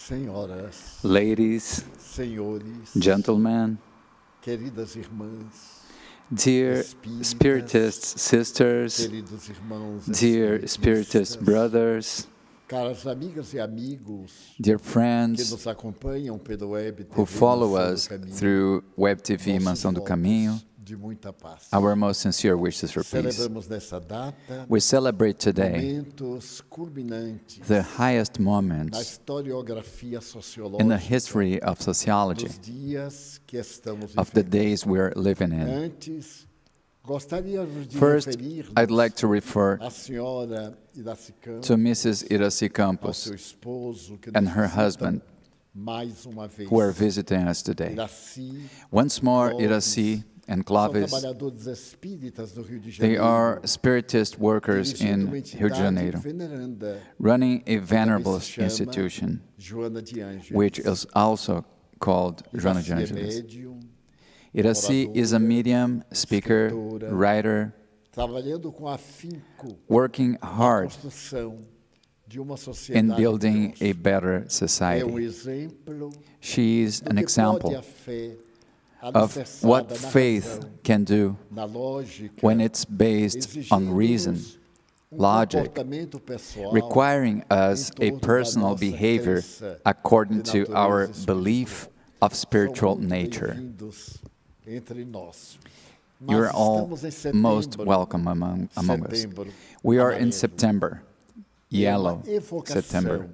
Senhoras, Ladies, senhores, gentlemen, queridas irmãs, dear Spiritist sisters, queridos irmãos, dear Spiritist brothers, caras amigas e amigos dear que friends nos acompanham pelo web who TV follow Mansão do us Caminho, through Web TV nossos Mansão do votos Caminho, de muita paz. our most sincere wishes for peace. Celebramos nessa data We celebrate today momentos culminantes the highest na moments historiografia sociológica in the history of sociology, dos dias que estamos of the vivendo. days we're living in. Antes, gostaríamos de First, referir-nos I'd like to refer à senhora Iraci Campos, to Mrs. Iraci ao Campos seu esposo, que and nos her visitam husband, mais uma vez. who are visiting us today. Iraci, Once more, Clóvis, Iraci and são Clóvis, trabalhadores espíritas do Rio de they Janeiro, are Spiritist workers dirigindo in uma Rio de entidade Janeiro, veneranda, running a que venerable também se chama institution, Joana de Ângeles. which is also called Joana de Iraci é Angelis. médium, Iraci is a medium, speaker, escritora, writer, trabalhando com afinco working na hard construção de uma in sociedade building a próspera. better É society. exemplo She is do an que example pode a fé of alicerçada what na faith razão, can do na lógica, when it's based on reason, exigindo-nos logic, comportamento pessoal requiring us a em torno da personal nossa behavior crença according de to our natureza belief of São spiritual muito nature. bem-vindos entre nós. You're Mas all estamos em setembro, most welcome among us. setembro We are in amarelo. September, E é uma yellow evocação September.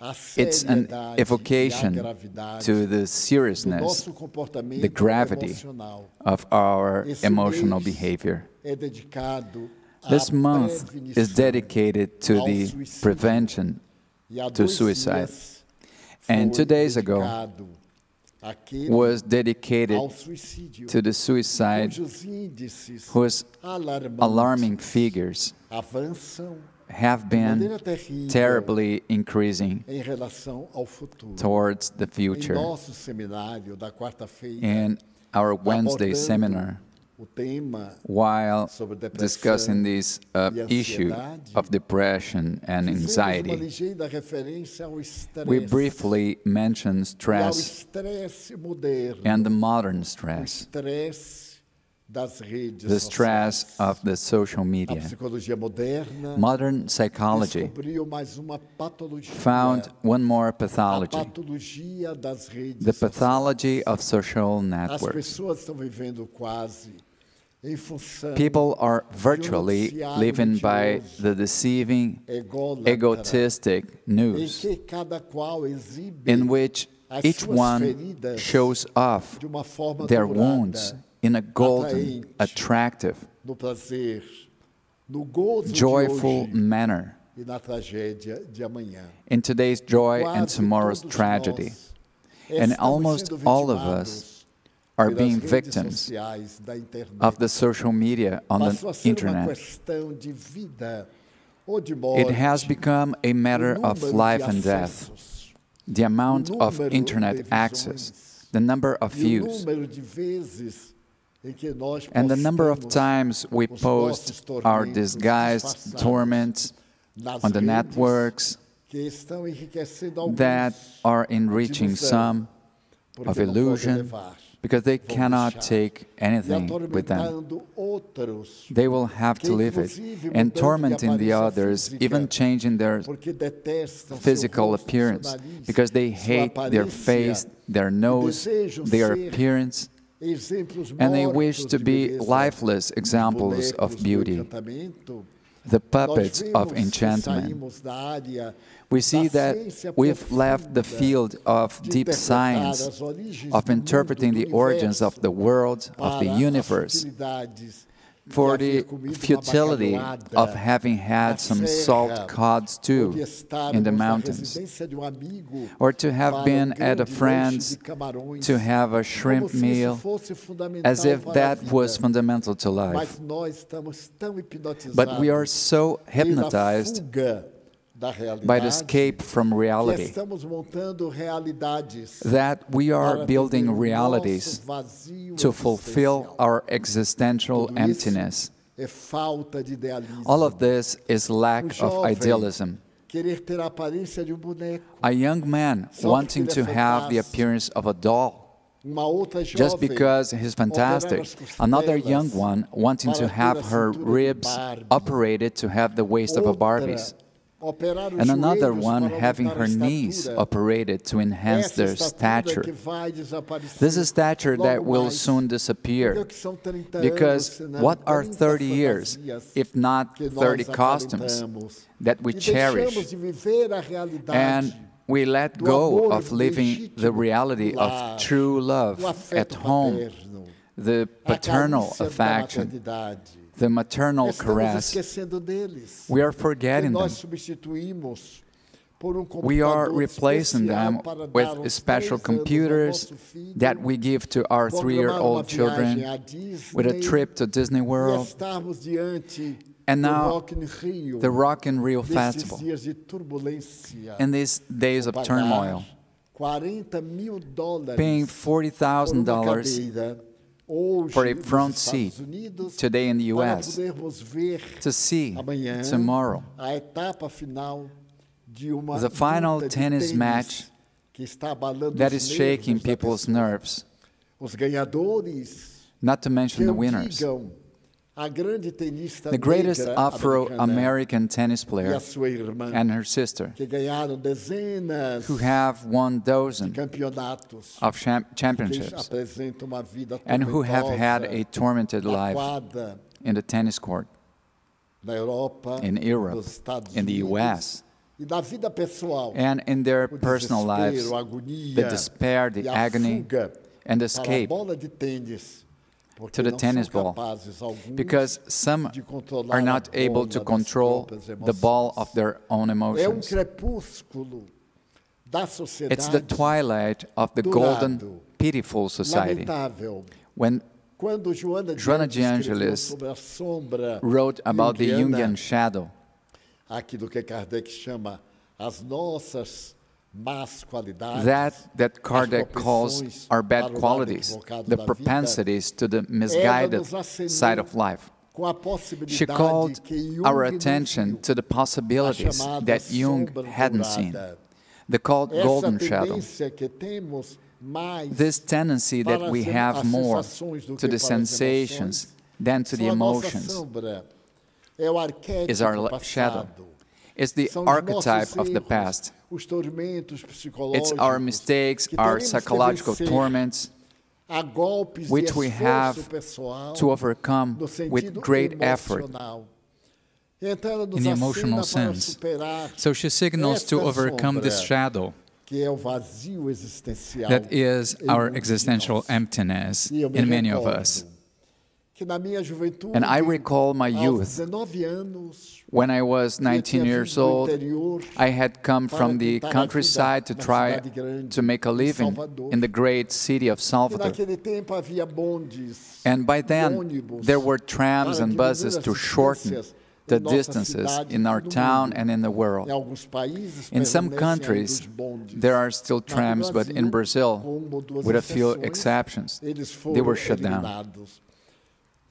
à It's an seriedade e à evocation gravidade to the do seriousness, nosso comportamento the gravity emocional. of our Esse emotional mês behavior. é dedicado This à month prevenição is dedicated to ao the suicídio. prevention E há to 2 suicide. dias And foi 2 days ago dedicado àquele was dedicated ao suicídio, to the suicide cujos índices whose alarmantes alarming figures avançam have de been maneira terrível terribly increasing em relação ao futuro. towards the Em future. nosso seminário da quarta-feira, In our Wednesday abordando seminar, o tema while sobre depressão discussing this e issue ansiedade, of depression and fizemos uma anxiety, ligeira referência ao estresse we briefly mentioned e ao stress estresse moderno, and the modern o stress, estresse das redes the stress sociais. of the social A media. psicologia moderna Modern psychology descobriu mais uma patologia, found one more a pathology, patologia das redes the sociais. pathology of social As networks. pessoas estão vivendo quase em função People are virtually living by the deceiving, ególatra, egotistic em news que cada qual exibe in which as each suas one feridas shows off de uma forma their dourada, wounds in a golden, atraente, attractive, no prazer, no gozo joyful de hoje manner, e na tragédia de amanhã. in today's joy and Quase tomorrow's todos tragedy. nós And estamos almost sendo all of vitimados us are pelas being redes victims sociais da internet. of the social media on Passou a the ser uma internet. questão de vida ou de morte. It has become a matter o of número life de and death. acessos, The amount o of número de internet visões, access, the number of e o views, número de vezes em que nós and the number of postamos times we os post nossos our tormentos disguised disfarçados torments nas on the redes networks que estão enriquecendo alguns, that are enriching ilusão, some porque of não podem illusion levar, because they vão cannot deixar, take e anything with them. atormentando outros, They will have que to live it inclusive and mudando de tormenting the aparência others, física, even changing their porque detestam seu physical rosto, appearance seu nariz, because they sua hate their aparência, face, their nose, desejam their ser appearance, exemplos and they mortos wish to de be beleza, lifeless examples bonecos of do beauty, encantamento. the Nós puppets vemos of que enchantment. saímos da área We see da that ciência we've left the profunda field of de deep interpretar science, as origens of do mundo, interpreting do the origins of universo, the world, of the para as universe, futilidades de for haver the comido uma futility bacalhoada of having na had some serra, salt cods ou too de estarmos in the na mountains, residência de um amigo or to have para been um at a grande lanche friend's de camarões, to have a como shrimp se isso meal, fosse fundamental as if para a that vida. was fundamental to life. Mas nós estamos tão hipnotizados But we are so pela hypnotized fuga da realidade by the escape from que reality estamos montando realidades that we are para building atender o realities nosso vazio to fulfill existencial. our existential Tudo isso emptiness. é falta de idealismo. All of this is lack O of jovem idealism. querer ter a aparência de boneco. A young man wanting to have the appearance of a doll Uma outra just jovem because he's fantastic. Another young one wanting to have her ribs operated to have the waist of a Barbie's. operar os And another joelhos one para having aumentar a her knees estatura. operated to enhance Essa their estatura stature. que vai desaparecer This is stature that logo will mais. soon disappear. Porque o que são 30 Because anos, senão what are 30 30 years, fantasias if not que nós 30 costumes aparentamos? that we E cherish? deixamos de viver a realidade And we let do go amor of living the legítimo reality do lar, of true love do at afeto home, paterno, the a paternal carícia da affection, maternidade. the maternal Estamos caress. esquecendo deles. We are Que forgetting them. nós substituímos por We are computador replacing especial them para dar with aos special 3 anos ao computers nosso filho, that we give to our programar uma 3-year-old viagem children à Disney with a trip to Disney e World. estarmos diante And do now, Rock in Rio, the Rock in Rio destes Festival. dias de turbulência, In these days of pagar turmoil, $40 mil paying por uma $40,000 cadeira hoje for a nos front Estados seat Unidos, today in the para US podermos ver to see amanhã tomorrow a etapa final de uma the final luta de tennis tênis match que está abalando that os is shaking nervos da people's pessoa. nerves, Os ganhadores, not to mention que the eu winners. digam, a grande tenista The greatest negra americana Afro-American tennis e player a sua irmã, and her sister, que ganharam dezenas who have won de dozens campeonatos, of que championships apresentam uma vida and who have had a tormented na life quadra, in the tennis court, na Europa, in Europe, nos Estados in the Unidos, US, e na vida pessoal, and in their o personal lives, desespero, a agonia, the despair, the e a agony, fuga and para a escape bola de tênis, porque to the não tennis são ball, capazes alguns because some de controlar are a not able to bola das control próprias the emoções. ball of their own É emotions. crepúsculo da sociedade. It's the twilight of the golden, pitiful society. Lamentável. When Quando Joana de Angelis sobre a sombra wrote about the junguiana, Jungian shadow, aquilo que Kardec chama as nossas más qualidades, that Kardec calls our bad qualities, the propensities to the misguided side of life. com a She possibilidade called que Jung our não attention viu, to the possibilities a chamada that Jung sombra hadn't dourada. seen, the called Essa golden shadow. tendência que temos mais This tendency that we para have as more sensações do to que the para as sensations than to the são a nossa emotions sombra. É o arquétipo is our passado. shadow. It's the São os archetype nossos of the erros, past. os tormentos It's psicológicos our mistakes, que our teremos que psychological vencer torments, a golpes which de we esforço have pessoal to overcome no sentido with great effort emocional. Então ela nos in the acena emotional para sense. superar So she signals to esta overcome this sombra, shadow que é o vazio existencial that is em our muitos de existential nós. emptiness E eu me in many of recordo us. que na minha juventude, And I recall my aos youth. 19 anos, When I was eu tinha 19 years vindo do old, interior I had come para from the tentar countryside to ajudar na try cidade grande, to make a em living Salvador. in the great city of E Salvador. naquele tempo havia bondes, And by then, ônibus, there were trams para and diminuir buses as to shorten distâncias the em nossa distances cidade in e our no town mundo. and in the Em world. alguns países In some permanecem ainda countries, os bondes. there are still Mas no trams, but in Brasil, Brazil, com uma ou duas with a few exceções, exceptions, eles they foram were shut down. eliminados.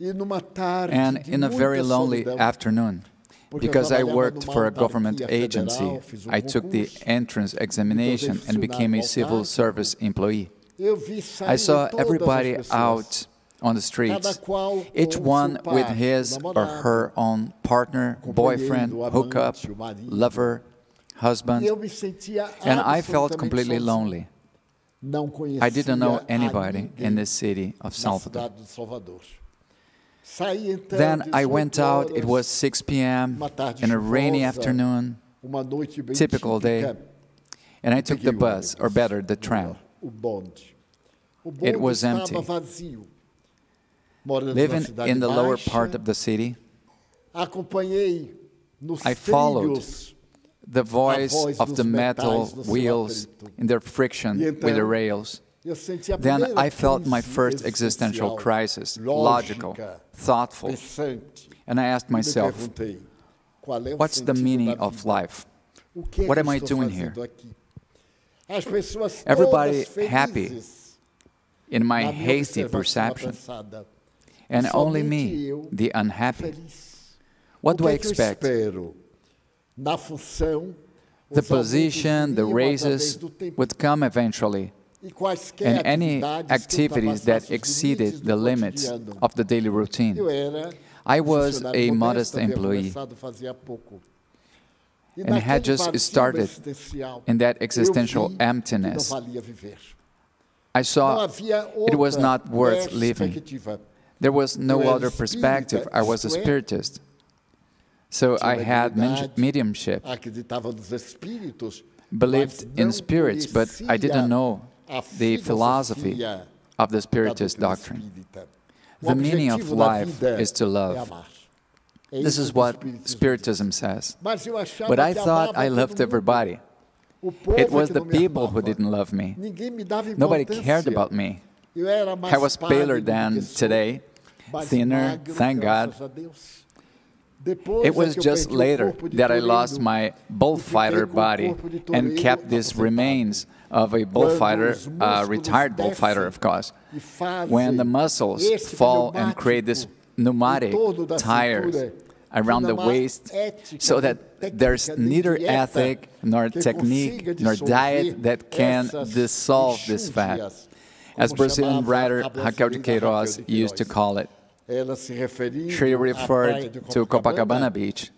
E numa tarde And de in a very muita lonely solidão, afternoon, porque eu because I trabalhava worked numa for a government autarquia agency, federal, fiz I took the concurso, entrance examination and became a civil service employee. eu vi I sair saw todas everybody as pessoas, out on the cada streets, qual each com one seu par, with o his or namorado, her own partner, boyfriend, companheiro, hookup, amante, o marido. lover, E husband, eu me sentia and I felt absolutamente completely sozinho. lonely. Não conhecia I didn't know a anybody ninguém in the city of na Salvador. cidade de Salvador. Saí então, Then I 18 went out, it horas, was 6 p.m. uma tarde in a rainy chuvosa, afternoon, uma noite bem typical day, típica, and I took the peguei o bus, or ônibus, better, the tram. o bonde. O bonde It was estava empty. vazio. Morando na Living cidade in the lower baixa, part of the city, acompanhei nos I followed trilhos the voice voz of dos the metal metais no seu wheels atrito. in their friction E with the então, rails. eu senti a Then primeira I felt my crise first existential existencial, crisis, lógica, logical, thoughtful, pensante. and I asked E me myself, perguntei, qual é o what's the sentido meaning da of vida? life? O que é What que am eu I estou doing fazendo here? aqui? As pessoas Everybody todas happy felizes, In my na minha hasty observação perception, apressada. and only Somente me, eu, the unhappy. feliz. What O do que I é que eu expect? espero? Na função The position, the raises would come eventually, and any activities that exceeded the limits of the daily routine. I was a modest employee and had just started in that existential emptiness. I saw it was not worth living. There was no other perspective. I was a spiritist. So I had mediumship, believed in spirits, but I didn't know the philosophy of the spiritist doctrine. The meaning of life is to love. This is what Spiritism says. But I thought I loved everybody. It was the people who didn't love me. Nobody cared about me. I was paler than today, thinner, thank God. It was just later that I lost my bullfighter body and kept these remains of a bullfighter, retired bullfighter, of course. When the muscles fall and create these pneumatic tires around the waist, so that there's neither ethic, nor technique, nor diet that can dissolve this fat, as Brazilian writer Raquel de Queiroz used to call it. She referred to Copacabana Beach.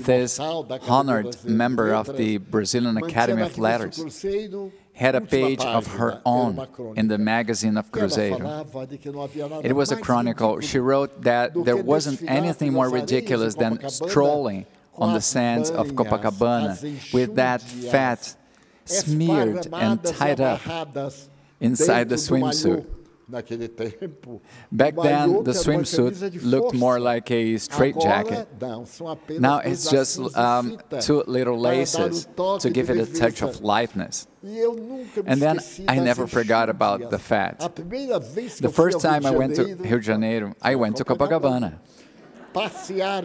This honored member of the Brazilian Academy of Letters had a page of her own in the magazine of Cruzeiro. It was a chronicle. She wrote that there wasn't anything more ridiculous than strolling on the sands of Copacabana with that fat smeared and tied up inside the swimsuit. Back then, the swimsuit looked more like a straitjacket. Now it's just two little laces to give it a touch of lightness. And then I never forgot about the fat. The first time I went to Rio de Janeiro, I went to Copacabana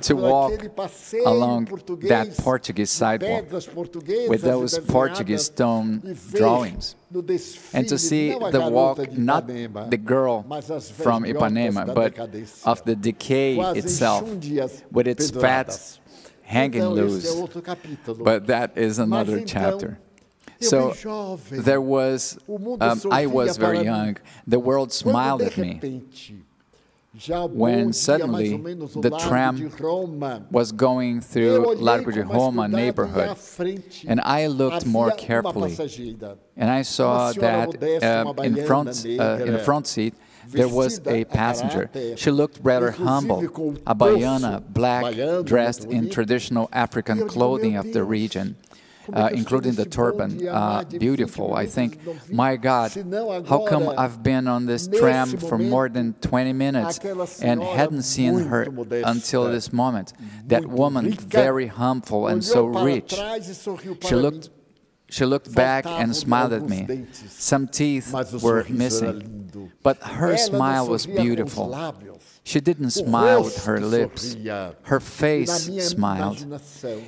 to walk along that Portuguese sidewalk with those Portuguese stone drawings, and to see the walk, not the girl from Ipanema, but of the decay itself, with its fat hanging loose. But that is another chapter. So there was, I was very young, the world smiled at me. When suddenly the tram was going through Largo de Roma neighborhood, and I looked more carefully, and I saw that in the front seat there was a passenger. She looked rather humble, a baiana, black, dressed in traditional African clothing of the region, including the turban, beautiful. I think, my God, how come I've been on this tram for more than 20 minutes and hadn't seen her until this moment? That woman, very humble and so rich. She looked back and smiled at me. Some teeth were missing, but her smile was beautiful. She didn't smile with her lips. Her face smiled.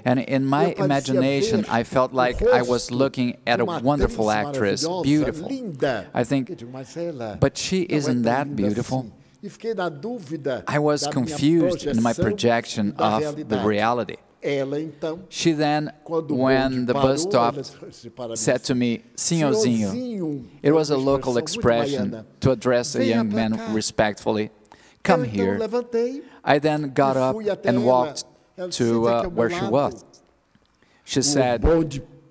And in my imagination, I felt like I was looking at a wonderful actress, beautiful. I think, but she isn't that beautiful. I was confused in my projection of the reality. She then, when the bus stopped, said to me, "Senhorzinho." It was a local expression to address a young man respectfully. "Come here." I then got up and walked to where she was. She said,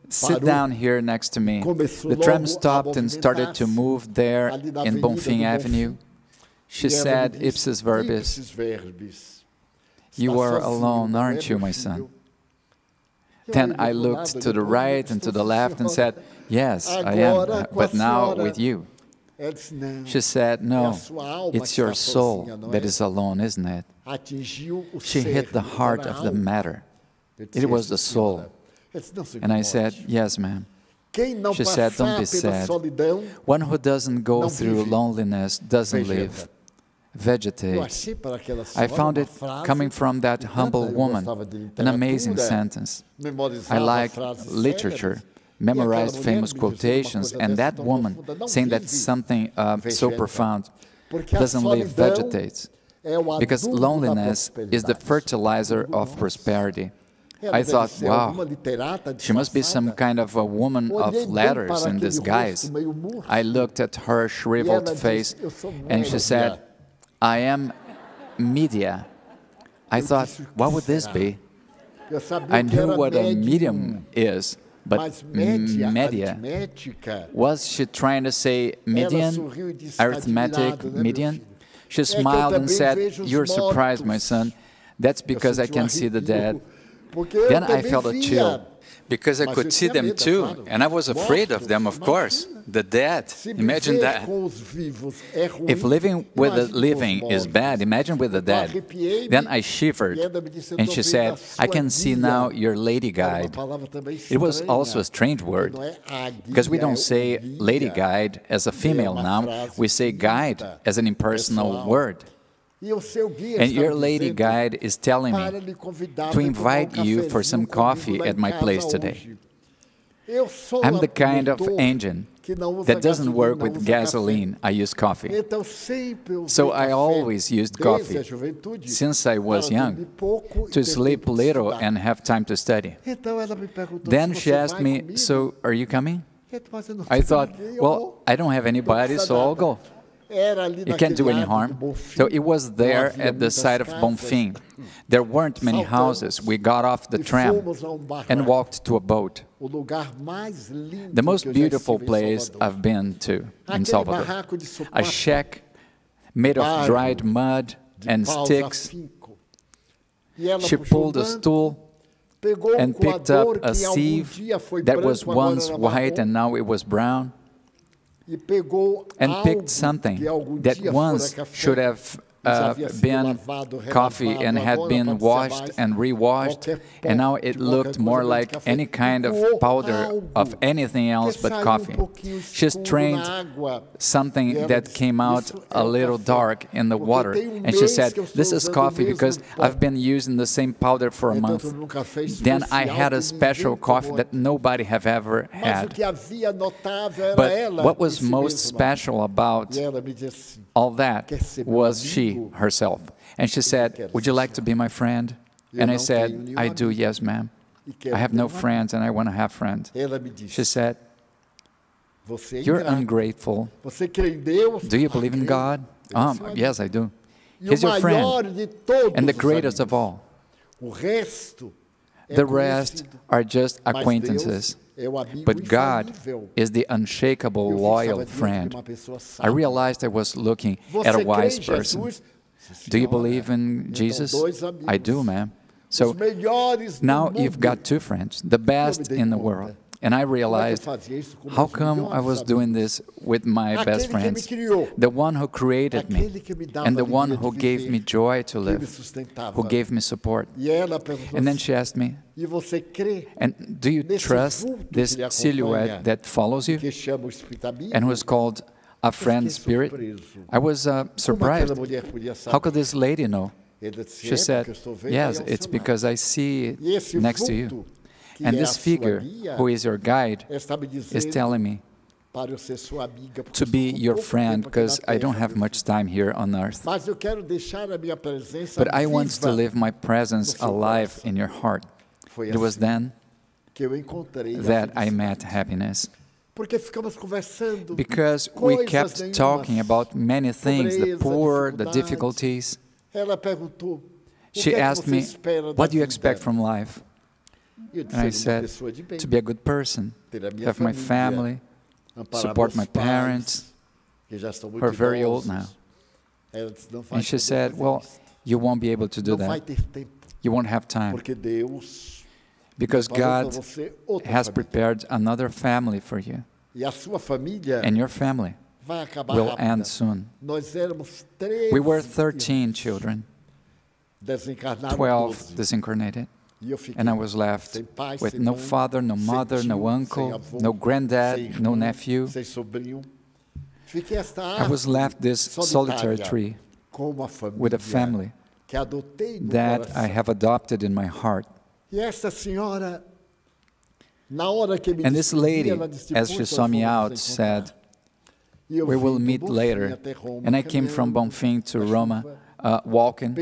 "Sit down here next to me." The tram stopped and started to move there in Bonfim Avenue. She said, "Ipsis verbis." "You are alone, aren't you, my son?" Then I looked to the right and to the left and said, "Yes, I am, but now with you." She said, "No, it's your soul that is alone, isn't it?" She hit the heart of the matter. It was the soul. And I said, "Yes, ma'am." She said, "Don't be sad. One who doesn't go through loneliness doesn't live, vegetates." I found it coming from that humble woman, an amazing sentence. I like literature, memorized famous quotations, and that woman saying that something so profound, doesn't live, vegetates, because loneliness is the fertilizer of prosperity. I thought, wow, she must be some kind of a woman of letters in disguise. I looked at her shriveled face, and she said, I am media. I thought, what would this be? I knew what a medium is, but media. Was she trying to say median, arithmetic, median? She smiled and said, you're surprised, my son. That's because I can see the dead. Then I felt a chill, because I could see them too, and I was afraid of them, of course. The dead, imagine that. If living with the living is bad, imagine with the dead. Then I shivered, and she said, I can see now your lady guide. It was also a strange word, because we don't say lady guide as a female noun, we say guide as an impersonal word. And your lady guide is telling me to invite you for some coffee at my place today. I'm the kind of engine that doesn't work with gasoline. I use coffee. So I always used coffee since I was young, to sleep little and have time to study. Then she asked me, so are you coming? I thought, well, I don't have anybody, so I'll go. It can't do any harm. So it was there at the side of Bonfim. There weren't many houses. We got off the tram and walked to a boat. The most beautiful place I've been to in Salvador. A shack made of dried mud and sticks. She pulled a stool and picked up a sieve that was once white and now it was brown, and picked something that once should have been coffee and had been washed and rewashed, and now it looked more like any kind of powder of anything else but coffee. She strained something that came out a little dark in the water, and she said, this is coffee because I've been using the same powder for a month. Then I had a special coffee that nobody have ever had. But what was most special about all that was she herself. And she said, would you like to be my friend? And I said, I do, yes, ma'am. I have no friends and I want to have friends. She said, you're ungrateful. Do you believe in God? Yes, I do. He's your friend and the greatest of all. The rest are just acquaintances. But God is the unshakable, loyal friend. I realized I was looking at a wise person. Do you believe in Jesus? I do, ma'am. So now you've got two friends, the best in the world. And I realized, how come I was doing this with my best friends? The one who created me, and the one who gave me joy to live, who gave me support. And then she asked me, and do you trust this silhouette that follows you, and who is called a friend spirit? I was surprised. How could this lady know? She said, yes, it's because I see it next to you. And this figure, who is your guide, is telling me to be your friend because I don't have much time here on earth. But I want to live my presence alive in your heart. It was then that I met happiness. Because we kept talking about many things, the poor, the difficulties. She asked me, what do you expect from life? And I said, to be a good person, have my family, support my parents, who are very old now. And she said, well, you won't be able to do that. You won't have time. Because God has prepared another family for you. And your family will end soon. We were 13 children, 12 disincarnated. And I was left with no father, no mother, no uncle, no granddad, no nephew. I was left this solitary tree with a family that I have adopted in my heart. And this lady, as she saw me out, said, we will meet later. And I came from Bonfim to Roma walking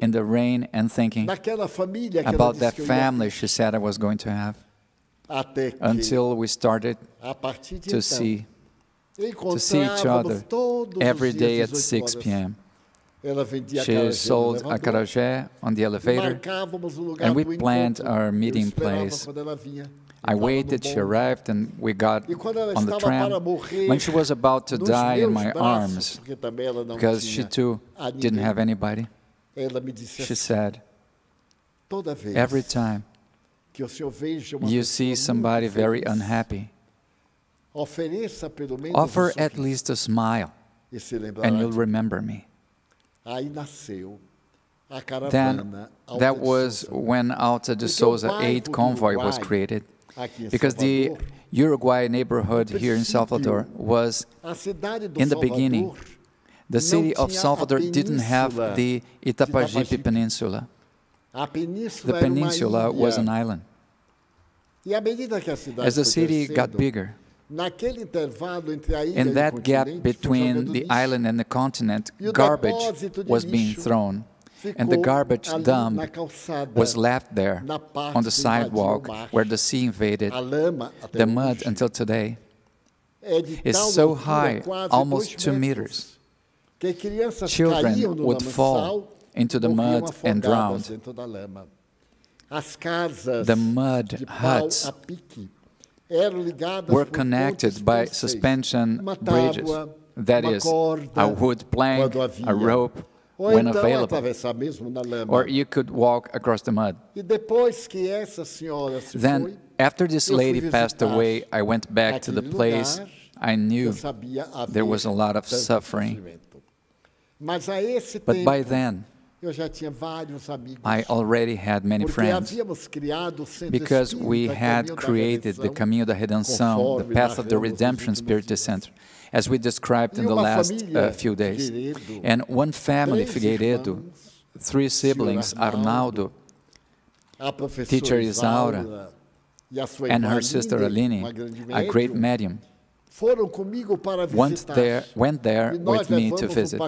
in the rain and thinking about that family she said I was going to have, until we started to see each other every day at 6 p.m. She sold acarajé on the elevator, and we planned our meeting place. I waited, she arrived, and we got on the tram. When she was about to die in my arms, because she too didn't have anybody, she said, every time you see somebody very unhappy, offer at least a smile, and you'll remember me. Then, that was when Alta de Souza Aid Convoy was created, because the Uruguay neighborhood here in Salvador was, in the beginning, the city of Salvador didn't have the Itapajipe Peninsula. The peninsula was an island. As the city got bigger, in that gap between the island and the continent, garbage was being thrown, and the garbage dump was left there on the sidewalk where the sea invaded. The mud, until today, is so high, almost 2 meters. Children would fall into the mud and drown. The mud huts were connected by suspension bridges, that is, a wood plank, a rope, when available, or you could walk across the mud. Then, after this lady passed away, I went back to the place. I knew there was a lot of suffering. But by then, I already had many friends, because we had created the Caminho da Redenção, the Path of the Redemption Spirit Center, as we described in the last few days. And one family, Figueiredo, 3 siblings, Arnaldo, teacher Isaura, and her sister Aline, a great medium, went there with me to visit.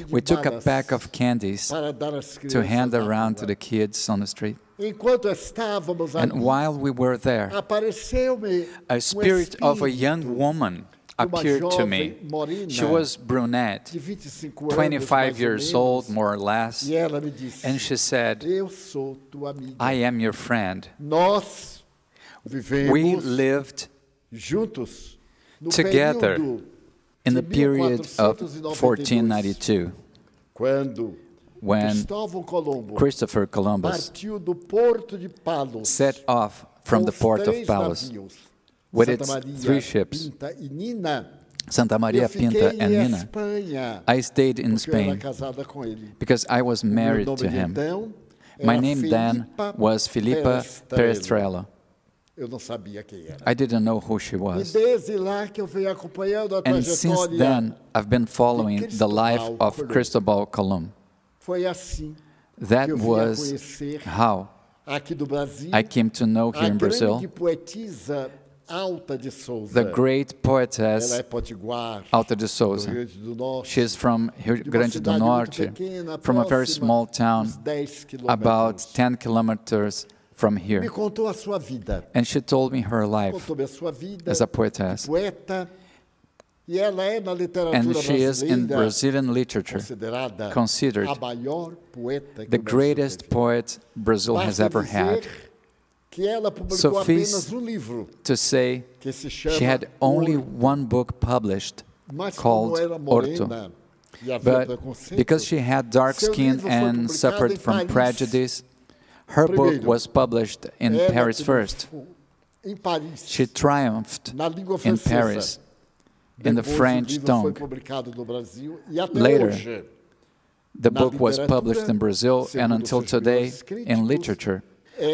We took a pack of candies to hand around to the kids on the street. And while we were there, a spirit of a young woman appeared to me. She was brunette, 25 years old, more or less, and she said, I am your friend. We lived together in the period of 1492, when Christopher Columbus set off from the port of Palos with its 3 ships, Santa Maria, Pinta, and Nina. I stayed in Spain because I was married to him. My name then was Filipa Perestrella. I didn't know who she was. And since then, I've been following the life of Cristobal Colum. That was how I came to know here in Brazil the great poetess Alta de Souza. She is from Rio Grande do Norte, from a very small town, about 10 kilometers from here. And she told me her life as a poetess. And she is in Brazilian literature considered the greatest poet Brazil has ever had. Suffice to say, she had only 1 book published called Orto. But because she had dark skin and suffered from prejudice, her book was published in Paris first. She triumphed in Paris, in the French tongue. Later, the book was published in Brazil, and until today, in literature.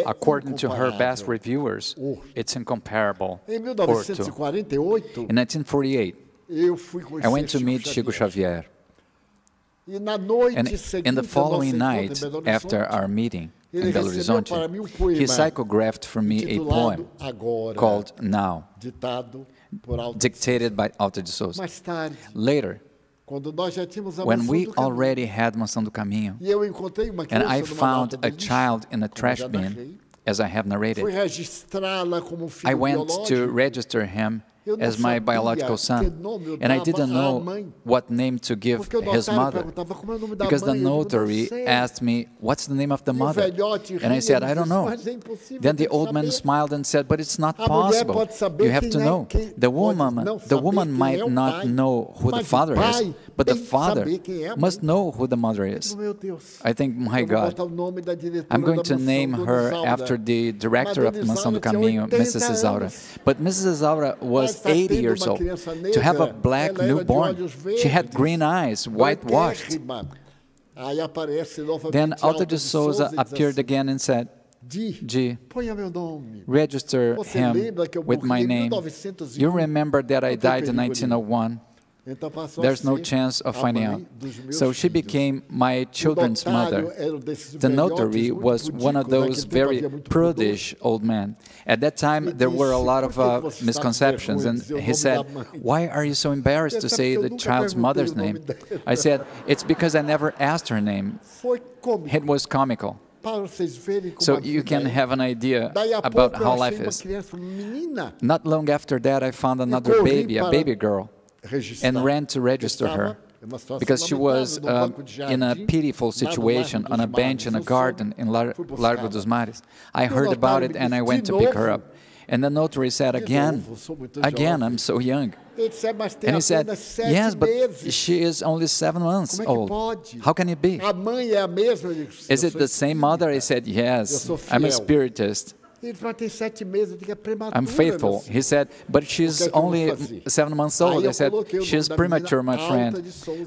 According to her best reviewers, it's incomparable. Orto. In 1948, I went to meet Chico Xavier. And in the following night, after our meeting in Belo Horizonte, he psychographed for me a poem called Now, dictated by Alta de Souza. Later, when we already had Mansão do Caminho, and I found a child in a trash bin, as I have narrated. I went to register him as my biological son, and I didn't know what name to give his mother, because the notary asked me, "What's the name of the mother?" And I said, "I don't know." Then the old man smiled and said, "But it's not possible. You have to know. The woman might not know who the father is, but the father must know who the mother is." I think, my God, I'm going to name her after the director of the Mansão do Caminho, Mrs. Isaura. But Mrs. Isaura was 80 years old. To have a black newborn, she had green eyes, whitewashed. Then Alta de Souza appeared again and said, "G, register him with my name. You remember that I died in 1901. There's no chance of finding out." So she became my children's mother. The notary was one of those very prudish old men. At that time, there were a lot of misconceptions, and he said, "Why are you so embarrassed to say the child's mother's name?" I said, "It's because I never asked her name." It was comical. So you can have an idea about how life is. Not long after that, I found another baby, a baby girl, and ran to register her, because she was in a pitiful situation on a bench in a garden in Largo dos Mares. I heard about it and I went to pick her up. And the notary said, again, I'm so young. And he said, "Yes, but she is only 7 months old. How can it be? Is it the same mother?" I said, "Yes, I'm a spiritist. I'm faithful." He said, "But she's only 7 months old." I said, "She's premature, my friend.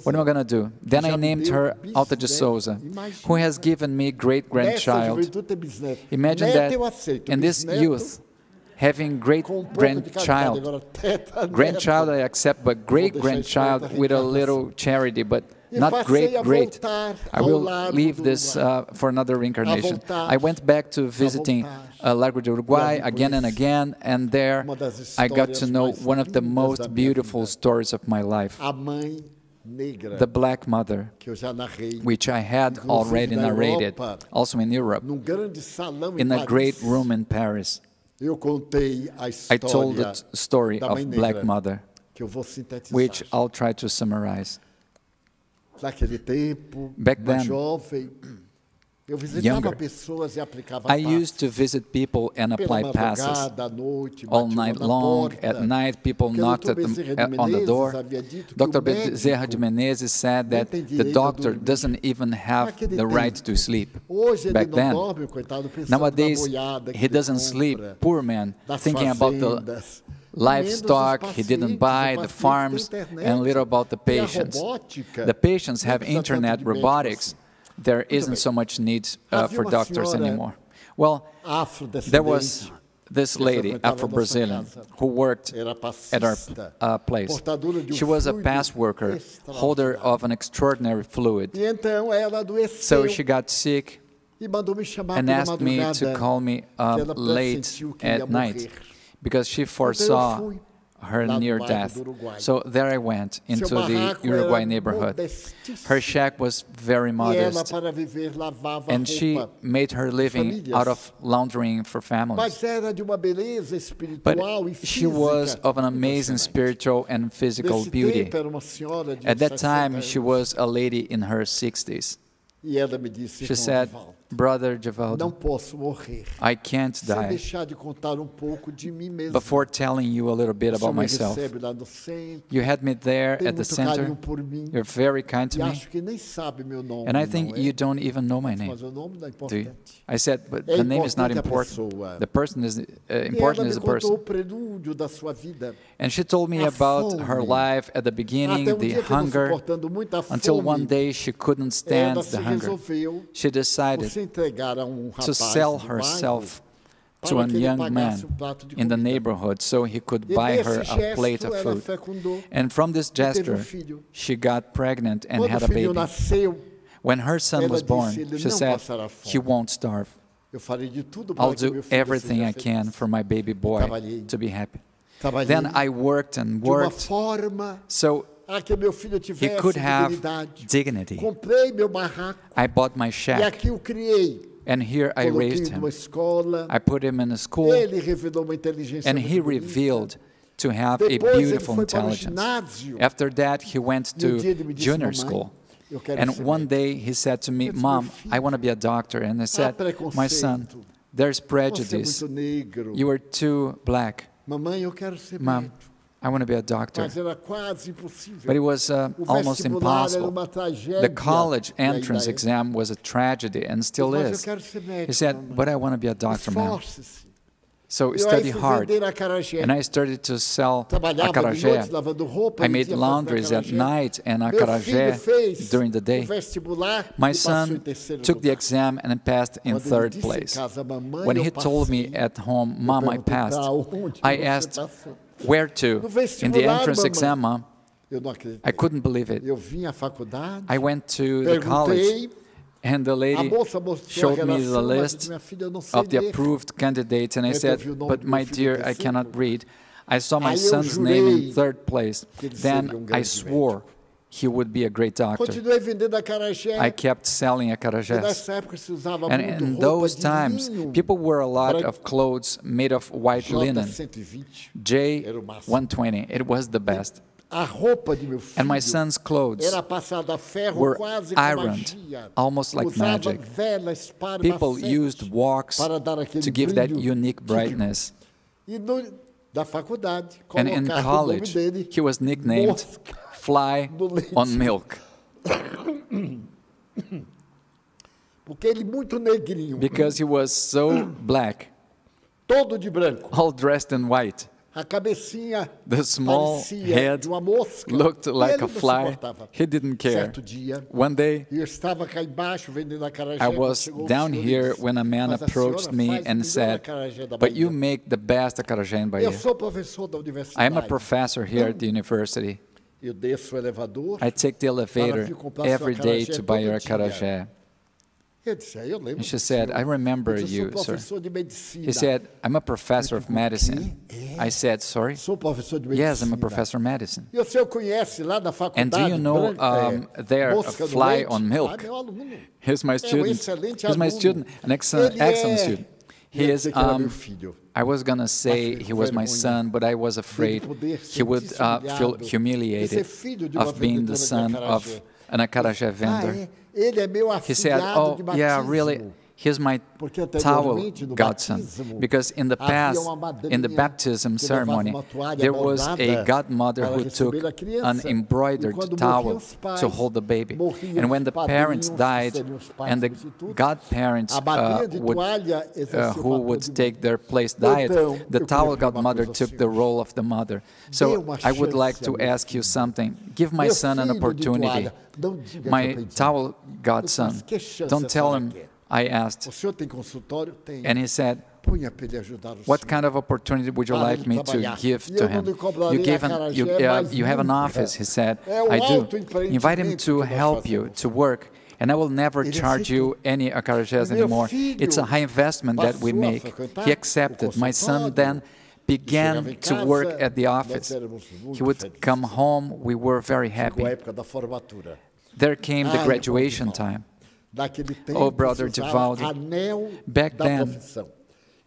What am I going to do?" Then I named her Alta de Souza, who has given me great-grandchild. Imagine that in this youth, having great-grandchild. Grandchild I accept, but great-grandchild with a little charity, but not great. I will leave this for another reincarnation. I went back to visiting Largo de Uruguay again and again, and there I got to know one of the most beautiful stories of my life. The Black Mother, which I had already narrated, also in Europe, in a great room in Paris. I told the story of Black Mother, which I'll try to summarize. Back then, younger, I used to visit people and apply passes. All night long, at night, people knocked on the door. Dr. Bezerra de Menezes said that the doctor doesn't even have the right to sleep. Back then, nowadays, he doesn't sleep, poor man, thinking about the livestock he didn't buy, the farms, and little about the patients. The patients have internet, robotics. There isn't so much need for doctors anymore. Well, there was this lady, Afro-Brazilian, who worked at our place. She was a pass worker, holder of an extraordinary fluid. So she got sick and asked me to call me late at night, because she foresaw her near death. So there I went into the Uruguay neighborhood. Her shack was very modest, and she made her living out of laundering for families. But she was of an amazing spiritual and physical beauty. At that time, she was a lady in her 60s. She said, "Brother Givaldo, I can't die before telling you a little bit about myself. You had me there at the center. You're very kind to me. And I think you don't even know my name. Do you?" I said, "But the name is not important. The person is important is the person." And she told me about her life at the beginning, the hunger, until one day she couldn't stand the hunger. She decided to sell herself to a young man in the neighborhood so he could buy her a plate of food. And from this gesture, she got pregnant and had a baby. When her son was born, she said, "He won't starve. I'll do everything I can for my baby boy to be happy." Then I worked and worked. So que meu filho he could tivesse have dignidade. dignity. Comprei meu barraco I bought my e shack, aqui o criei. and here I Coloquei raised numa him. escola. I put him in a school, Ele revelou uma inteligência and he muito bonita. revealed to have a Depois ele beautiful foi para o intelligence. ginásio. After that, he went E um dia to ele me disse, junior mamãe, school. eu quero And ser one médico. day he said to me, Eu disse, Mom, "Meu filho, I want to be a doctor." And I said, my son, preconceito. there's Você é prejudice. muito negro. You are too black. Mamãe, eu quero ser Mom, médico. I want to be a doctor. Mas era quase impossível. But it was O almost vestibular era impossible. uma tragédia. The college E ainda entrance é. exam was a tragedy and still Mas eu is. quero ser médico, He said, mamãe. but I want to be a doctor, ma'am. Esforce-se. So Eu aí study fui hard. vender acarajé. And I started to sell Trabalhava de acarajé. noite lavando roupa. I de made dia fazendo laundries at acarajé. night and Meu acarajé filho fez during the o day. vestibular My e passou em son terceiro took the lugar. exam and passed in Quando ele third disse em place. casa, "Mamãe, When eu he told me passei", at home, Mom, I perguntei, passed, "Pra onde I você asked, passou?" where to? No In the vestibular, entrance mamãe. exam, Mom. Eu não acreditei. I couldn't believe it. Eu vim à faculdade, I went to the college, perguntei, and the a lady moça mostrou a showed me the relação, mas eu list disse, "Minha filha, eu não sei of the ler." approved candidates, and I Aí said, teve o nome but do meu my filho dear, I terceiro. cannot read. I saw my Aí eu son's name in jurei third place. que ele seria Then I grande swore he would be a great doctor. Continuei vendendo acarajé. I kept selling E acarajés. nessa época se usava And muito in roupa those de times, linho. people wore a lot Branco. of clothes made of white linen. J120 era o máximo. J120, it was the best. A roupa de meu filho And my son's clothes era passada a ferro were quase com ironed, magia. almost like Usava magic. velas para People macete used wax para dar aquele to give that brilho. unique brightness. E da faculdade, And in colocaram o nome college, dele, he was nicknamed Mosca Fly do Leite. on Milk Porque ele muito negrinho, because he was so black, todo de branco. all dressed in white. A cabecinha The small parecia head de uma mosca. looked like Ele a não se fly. importava. He didn't care. Certo dia, One day, eu estava cá embaixo vendendo acarajé. I quando was chegou o down senhor e here disse, when a man "Mas a approached senhora me faz o and melhor said, acarajé da but you Bahia." make the best acarajé in Eu Bahia. sou professor da universidade. I am a professor here at the university. Eu desço o elevador. I take the elevator vir comprar seu every day acarajé to buy your todo dia. acarajé. Eu disse, eu lembro And she do said, senhor. I remember Eu disse, you, sou sir. professor de medicina. He said, I'm a professor of medicine. I said, sorry? Sou professor de medicina. Yes, I'm a professor of medicine. E o senhor conhece lá na faculdade? And do you know there a Mosca do fly leite? on milk? Meu aluno. He's my student. excelente He's my aluno. student, an excellent Ele student. He ia is, dizer que era meu filho. I was going to say Mas he was my vergonha son, but I was afraid poder he would sentir-se feel humilhado de humiliated ser filho de uma of being the vendedora de son acarajé. of an acarajé vendor. Ele é meu He said, afilhado de oh, batismo. yeah, really, he's my Porque towel anteriormente, no godson. batismo, Because in the past, havia uma in the madrinha baptism que levava ceremony, uma toalha there was a bordada godmother para who took receber a criança. an E embroidered quando towel morriam os pais, to hold the baby. morriam And when os the parents padrinhos, died, que seriam os pais and the substitutos, godparents a madrinha de toalha exercia o who papel would de take their place Então, died, the eu queria towel pedir uma godmother coisa ao took the senhor. role of the mother. Dê So uma I would like chance to a meu ask you filho. something. Give my Meu son an filho de opportunity. toalha, não diga que eu My pedi. towel godson, Mas que chance don't a tell senhora him quer? I asked. O senhor tem consultório? Tem. And he said, Punha para ele ajudar o what senhor. kind of opportunity would you Para like ele me to trabalhar. give E to eu não lhe him? cobrarei You have an nunca. office, he said. É o I do. autoempreendimento Invite him que to nós help you, fazemos. to work, and I will never Ele charge you any acarajés Meu anymore. filho It's a high investment that we passou a make. frequentar He o accepted. My son consultório. then began Chegava em to casa, work at the nós office. éramos muito He would felizes. come home, we were very happy. Chegou a época da formatura. There came the Ai, graduation Divaldo. time. Naquele tempo, Oh, brother se usava Divaldo. anel Back da then, profissão.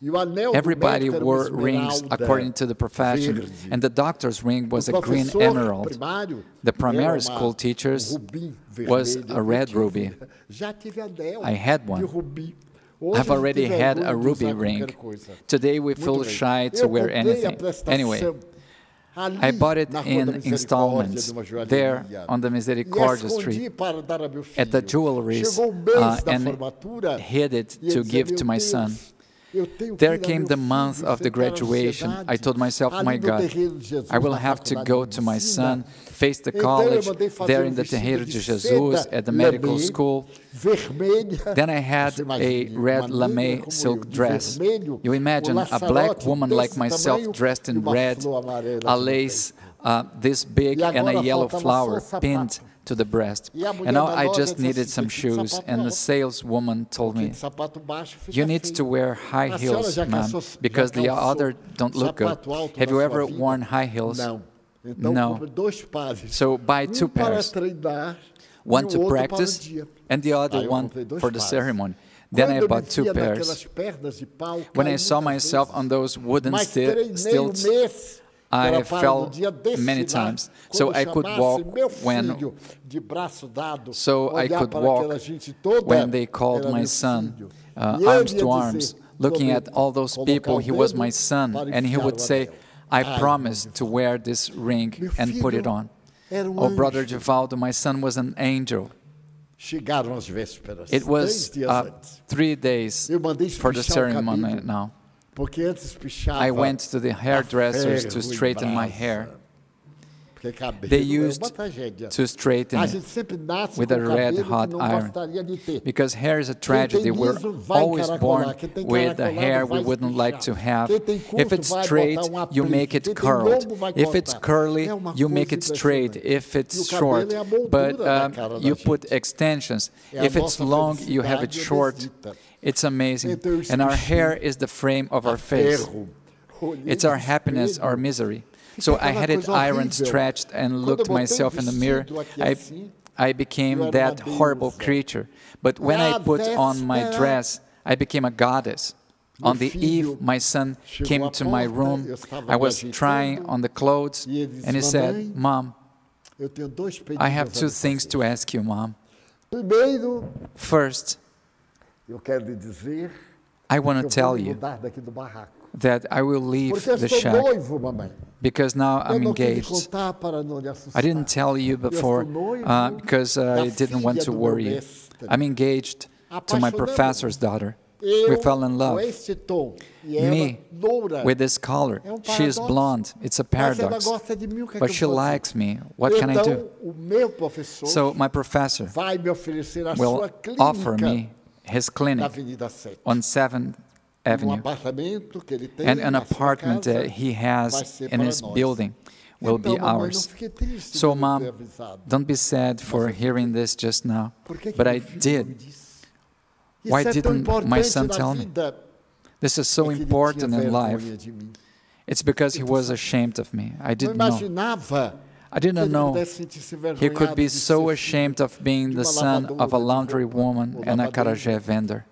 E o anel Everybody do médico era wore uma rings esmeralda according to the profession, verde. and the doctor's ring was O a green professor emerald. primário The era primary uma- school teachers rubim was vermelho. a red Eu tive- ruby. Já tive anel I had one. de rubi. Hoje I've a gente already tem had vergonha a de ruby usar ring. qualquer coisa. Today we feel Muito bem. shy to Eu wear comprei a anything. prestação Anyway, ali I bought it na Rua da in Misericórdia, installments numa joalheria. there on the E Misericordia escondi Street para dar a meu filho. at the jewelries Chegou o mês da and formatura, hid it e ele to dizia, give "Meu to my Deus, son." eu tenho que There ir a came meu the filho month of the enfrentar a graduation. I ansiedade told myself, ali my no God, terreiro de Jesus, I will na have to faculdade go de to my medicina. son, face the Então, eu college, mandei fazer there um in the vestido Terreiro de de seda Jesus at the medical lamê, school. vermelha. Then I had Você a imagine, red uma negra lame como silk eu, de dress. vermelho, You imagine um a black laçarote woman like desse myself tamanho dressed e in uma red, flor amarela a aqui no lace this big E and a agora yellow faltava flower só o pinned sapato. to the breast. E a mulher And now da I loja just disse needed assim, some "Tem que shoes, sapato and the alto, saleswoman told porque me, de sapato baixo fica you need feio." to wear high A senhora heels, já ma'am, calçou- because já the calçou other don't look good. sapato alto Have na you sua ever vida? worn high heels? Não. No. So buy 2 pairs. One to practice and the other one for the ceremony. Then I bought 2 pairs. When I saw myself on those wooden stilts, I fell many times. So I could walk when they called my son arms to arms, looking at all those people. He was my son, and he would say, I promised to wear this ring and put it on. Oh, Brother Divaldo, my son was an angel. It was 3 days for the ceremony now. I went to the hairdressers to straighten my hair. They used to straighten it with a red-hot iron. Because hair is a tragedy. We're always born with the hair we wouldn't like to have. If it's straight, you make it curled. If it's curly, you make it straight. If it's short, but you put extensions. If it's long, you have it short. It's amazing. And our hair is the frame of our face. It's our happiness, our misery. So I had it ironed, stretched, and looked myself in the mirror. I became that horrible creature. But when I put on my dress, I became a goddess. On the eve, my son came to my room. I was trying on the clothes, and he said, Mom, I have 2 things to ask you, Mom. First, I want to tell you that I will leave the shack because now I'm engaged. I didn't tell you before because I didn't want to worry you. I'm engaged to my professor's daughter. We fell in love. Me, with this color. She is blonde. It's a paradox. But she likes me. What can I do? So my professor will offer me his clinic on 7th Avenue, and an apartment that he has in his building will be ours. So, Mom, don't be sad for hearing this just now, but I did. Why didn't my son tell me? This is so important in life. It's because he was ashamed of me. I didn't know. I didn't know he could be so ashamed of being the son of a laundry woman and a acarajé vendor.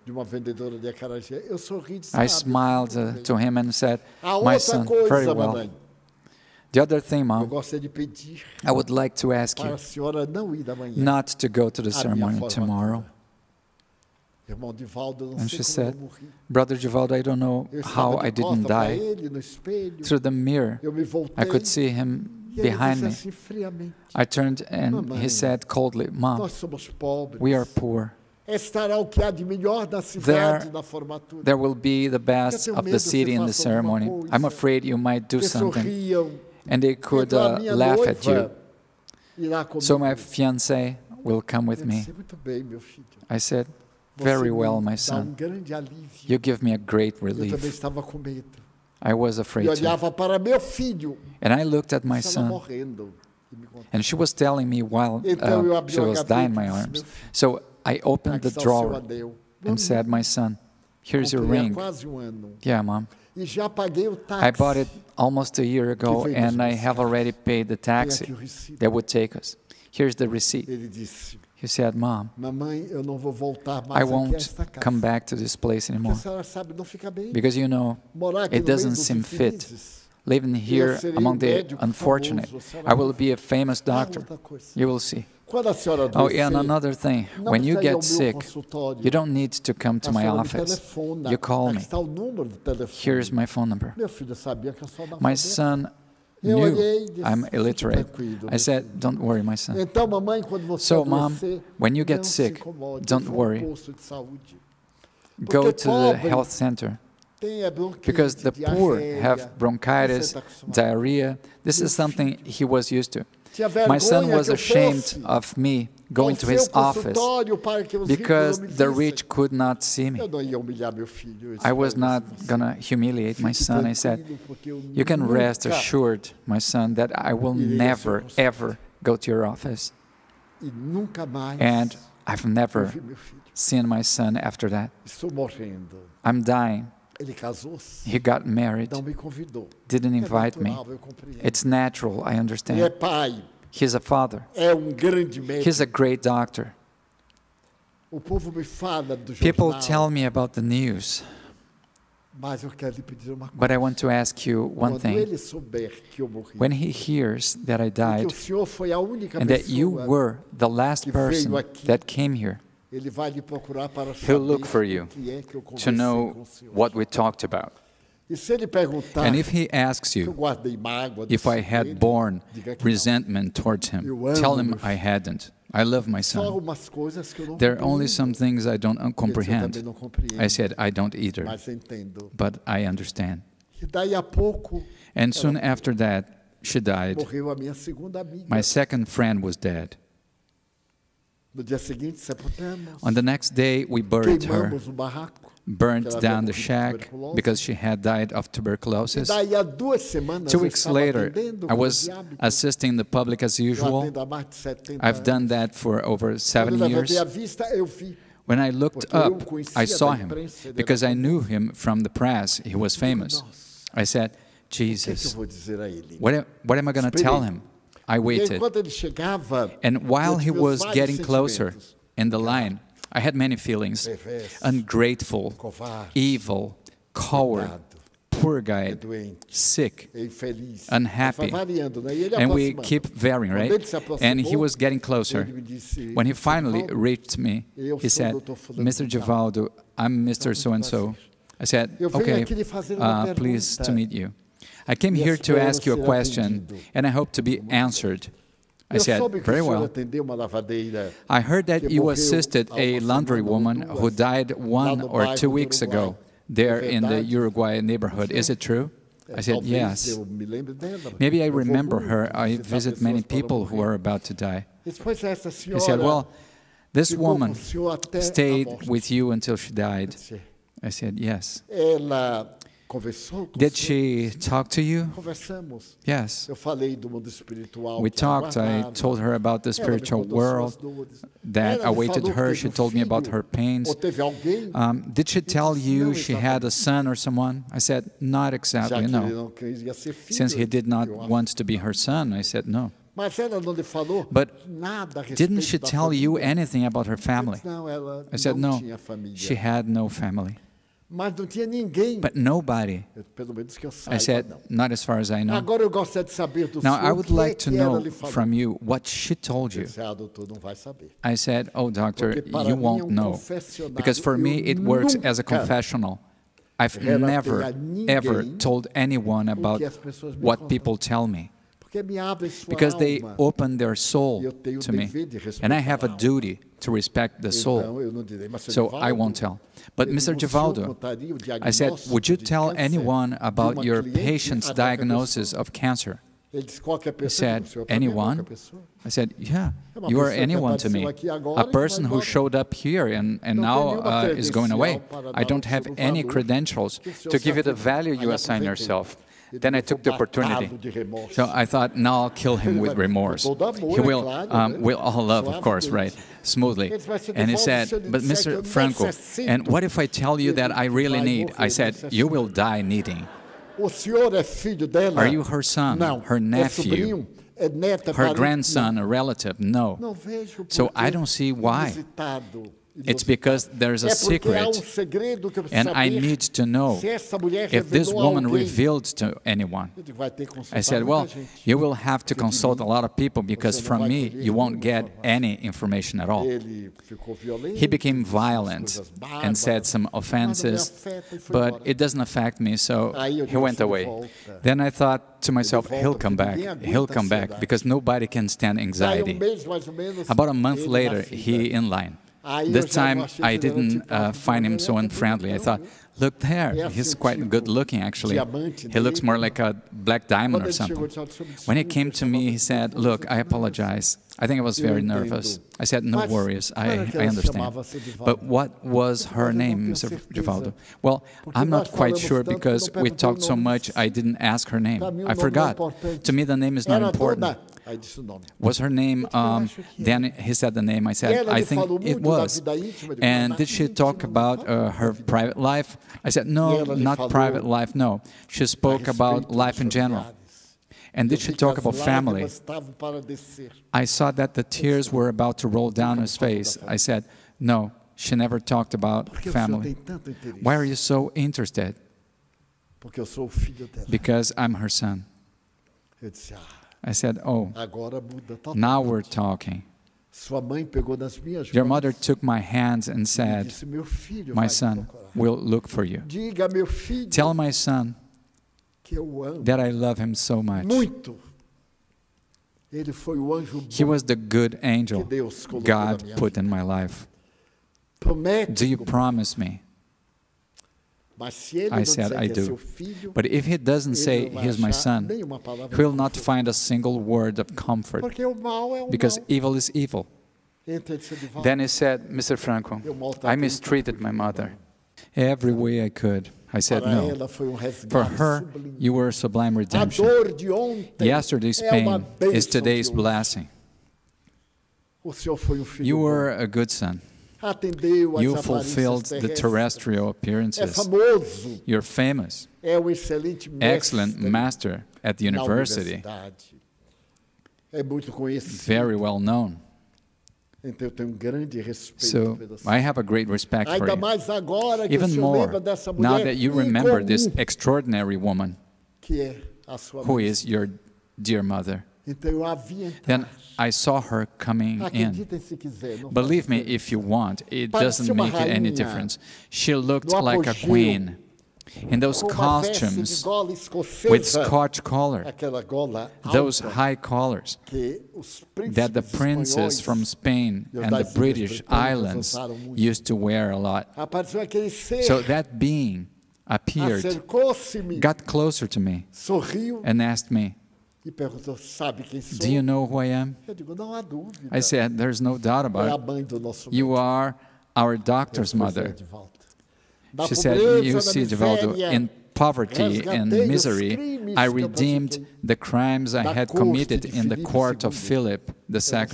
I smiled to him and said, my son, very well. The other thing, Mom, I would like to ask you not to go to the ceremony tomorrow. And she said, Brother Divaldo, I don't know how I didn't die. Through the mirror, I could see him behind me. I turned and he said coldly, Mom, we are poor. There will be the best of the city in the ceremony. I'm afraid you might do something. And they could laugh at you. So my fiancé will come with me. I said, very well, my son. You give me a great relief. I was afraid too. And I looked at my son, and she was telling me while she was dying in my arms. So I opened the drawer and said, my son, here's your ring. Yeah, Mom. I bought it almost a year ago, and I have already paid the taxi that would take us. Here's the receipt. He said, Mom, I won't come back to this place anymore. Because, you know, it doesn't seem fit. Living here among the unfortunate, I will be a famous doctor. You will see. Oh, and another thing, when you get sick, you don't need to come to my office. You call me. Here's my phone number. My son knew I'm illiterate. I said, don't worry, my son. So, Mom, when you get sick, don't worry. Go to the health center. Because the poor have bronchitis, diarrhea. This is something he was used to. My son was ashamed of me going to his office because the rich could not see me. I was not going to humiliate my son. I said, you can rest assured, my son, that I will never, ever go to your office. And I've never seen my son after that. I'm dying. He got married, didn't invite me. It's natural, I understand. He's a father. He's a great doctor. People tell me about the news. But I want to ask you one thing. When he hears that I died, and that you were the last person that came here, he'll look for you to know what we talked about. And if he asks you if I had borne resentment towards him, tell him I hadn't. I love my son. There are only some things I don't comprehend. I said, I don't either, but I understand. And soon after that, she died. My second friend was dead. On the next day, we buried her, burned down the shack because she had died of tuberculosis. 2 weeks later, I was assisting the public as usual. I've done that for over 7 years. When I looked up, I saw him because I knew him from the press. He was famous. I said, Jesus, what am I going to tell him? I waited. And while he was getting closer in the line, I had many feelings: ungrateful, evil, coward, poor guy, sick, unhappy. And we keep varying, right? And he was getting closer. When he finally reached me, he said, Mr. Givaldo, I'm Mr. So-and-so. I said, okay, pleased to meet you. I came here to ask you a question, and I hope to be answered. I said, very well. I heard that you assisted a laundry woman who died 1 or 2 weeks ago there in the Uruguay neighborhood. Is it true? I said, yes. Maybe I remember her. I visit many people who are about to die. He said, well, this woman stayed with you until she died. I said, yes. Did she talk to you? Yes. We talked. I told her about the spiritual world that awaited her. She told me about her pains. Did she tell you she had a son or someone? I said, not exactly, no. Since he did not want to be her son, I said, no. But didn't she tell you anything about her family? I said, no, she had no family. But nobody. I said, not as far as I know. Now, I would like to know from you what she told you. I said, oh, doctor, you won't know. Because for me, it works as a confessional. I've never, ever told anyone about what people tell me. Because they open their soul to me. And I have a duty to respect the soul. So I won't tell. But Mr. Givaldo, I said, would you tell anyone about your patient's diagnosis of cancer? He said, anyone? I said, yeah, you are anyone to me. A person who showed up here and now is going away. I don't have any credentials to give you the value you assign yourself. Then I took the opportunity. So I thought, now I'll kill him with remorse. He will, we'll all love, of course, right, smoothly. And he said, but Mr. Franco, and what if I tell you that I really need? I said, you will die needing. Are you her son, her nephew, her grandson, a relative? No. So I don't see why. It's because there's a secret, and I need to know if this woman revealed to anyone. I said, well, you will have to consult a lot of people, because from me, you won't get any information at all. He became violent and said some offenses, but it doesn't affect me, so he went away. Then I thought to myself, he'll come back, because nobody can stand anxiety. About a month later, he in line. This time, I didn't find him so unfriendly. I thought, look there, he's quite good looking, actually. He looks more like a black diamond or something. When he came to me, he said, look, I apologize. I think I was very nervous. I said, no worries, I understand. But what was her name, Mr. Givaldo? Well, I'm not quite sure, because we talked so much, I didn't ask her name. I forgot. To me, the name is not important. Was her name, then he said the name, I said, I think it was. And did she talk about her private life? I said, no, not private life, no. She spoke about life in general. And did she talk about family? I saw that the tears were about to roll down his face. I said, no, she never talked about family. Why are you so interested? Because I'm her son. I said, oh, now we're talking. Your mother took my hands and said, my son will look for you. Tell my son that I love him so much. He was the good angel God put in my life. Do you promise me? I said, I do. But if he doesn't say he's my son, he will not find a single word of comfort, because evil is evil. Then he said, Mr. Franco, I mistreated my mother every way I could. I said, no. For her, you were a sublime redemption. Yesterday's pain is today's blessing. You were a good son. You fulfilled the terrestrial appearances. You're famous. Excellent master at the university. Very well known. So I have a great respect for you. Even more, now that you remember this extraordinary woman, who is your dear mother. Then I saw her coming in. Believe me if you want, it doesn't make any difference. She looked like a queen. In those costumes with Scotch collar, those high collars that the princes from Spain and the British islands used to wear a lot. So that being appeared, got closer to me, and asked me, do you know who I am? I said, there's no doubt about it. You are our doctor's mother. She said, you see, Divaldo, in poverty and misery, I redeemed the crimes I had committed in the court of Philip II.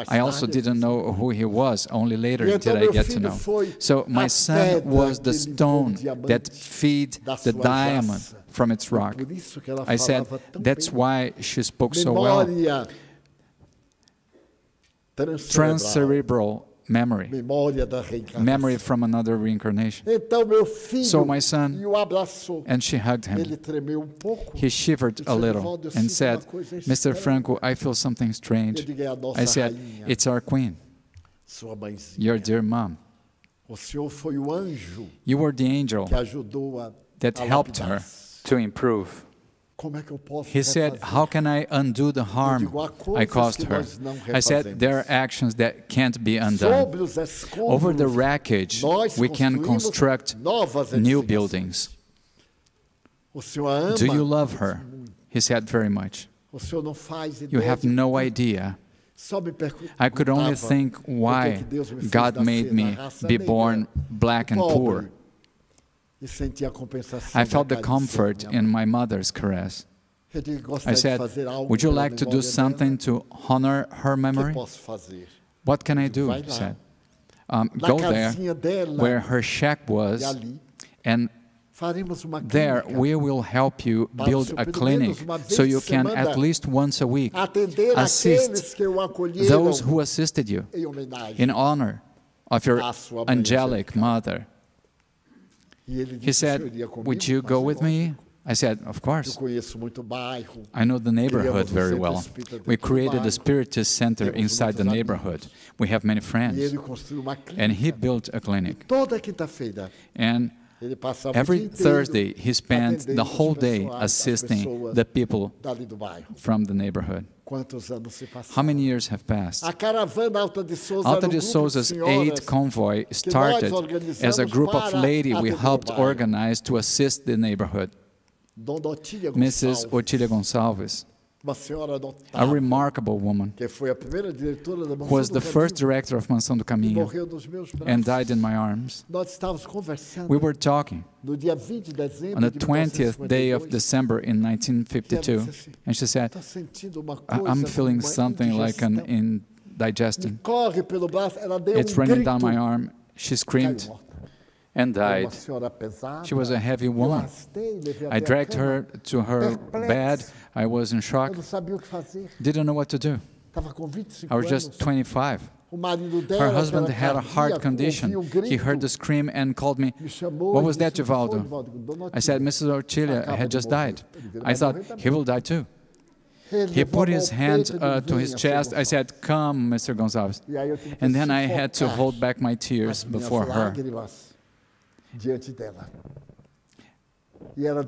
I also didn't know who he was, only later did I get to know. So my son was the stone that feed the diamond from its rock. I said, that's why she spoke so well. Transcerebral memory. Memory from another reincarnation. So my son, and she hugged him. He shivered a little and said, Mr. Franco, I feel something strange. I said, it's our queen, your dear mom. You were the angel that helped her to improve. He said, how can I undo the harm I caused her? I said, there are actions that can't be undone. Over the wreckage, we can construct new buildings. Do you love her? He said, very much. You have no idea. I could only think why God made me be born black and poor. I felt the comfort in my mother's caress. I said, would you like to do something to honor her memory? What can I do? He said. Go there where her shack was, and there we will help you build a clinic so you can at least once a week assist those who assisted you in honor of your angelic mother. He said, would you go with me? I said, of course. I know the neighborhood very well. We created a spiritist center inside the neighborhood. We have many friends. And he built a clinic. And every Thursday, he spent the whole day assisting the people from the neighborhood. How many years have passed? Alta de Souza's aid convoy started as a group of ladies we helped organize to assist the neighborhood. Mrs. Otília Gonçalves a remarkable woman, who was the first director of Mansão do Caminho and died in my arms. We were talking on the 20th day of December in 1952, and she said, I'm feeling something like an indigestion. It's running down my arm. She screamed and died. She was a heavy woman. I dragged her to her bed. I was in shock. Didn't know what to do. I was just 25. Her husband had a heart condition. He heard the scream and called me. What was that, Givaldo? I said, Mrs. Ortilia had just died. I thought, he will die too. He put his hand to his chest. I said, come, Mr. Gonçalves. And then I had to hold back my tears before her.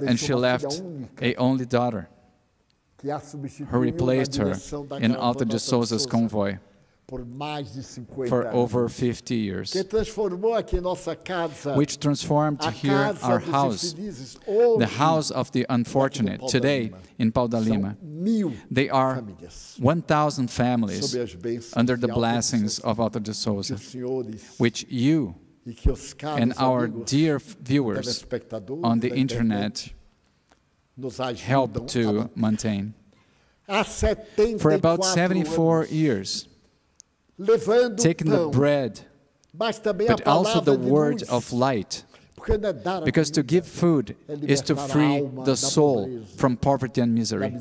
And she left an only daughter, who replaced her in Alta de Souza's convoy for over 50 years, which transformed here our house, the house of the unfortunate. Today, in Pau da Lima, they are 1,000 families under the blessings of Alta de Souza, which you and our dear viewers on the internet help to maintain. For about 74 years, taking the bread, but also the word of light, because to give food is to free the soul from poverty and misery.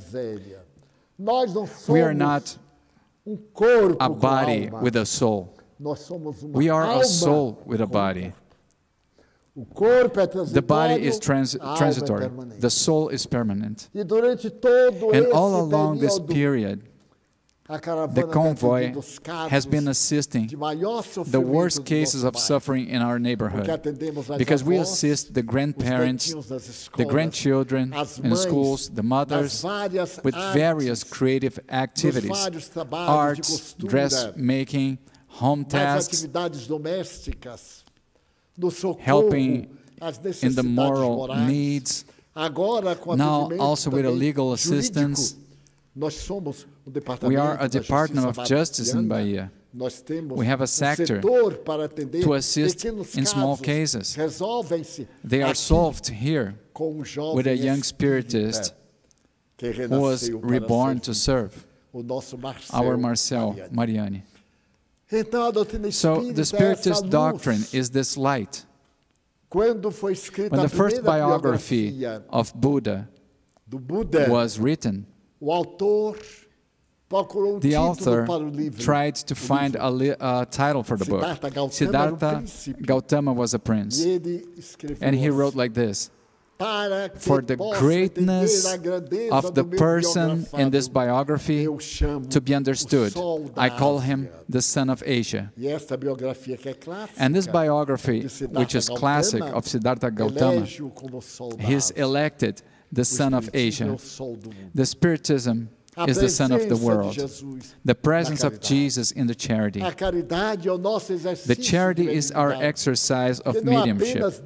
We are not a body with a soul. We are a soul with a body. The body is transitory. The soul is permanent. And all along this period, the convoy has been assisting the worst cases of suffering in our neighborhood, because we assist the grandparents, the grandchildren in schools, the mothers, with various creative activities, arts, dressmaking, home tasks, helping in the moral needs, now also with a legal assistance. We are a Department of Justice in Bahia. We have a sector to assist in small cases. They are solved here with a young spiritist who was reborn to serve, our Marcel Mariani. So the Spiritist doctrine is this light. When the first biography of Buddha was written, the author tried to find a title for the book. Siddhartha Gautama was a prince. And he wrote like this: for the greatness of the person in this biography to be understood, I call him the son of Asia. And this biography, which is classic of Siddhartha Gautama, he is elected the son of Asia. The Spiritism is the son of the world. The presence of Jesus in the charity. The charity is our exercise of mediumship,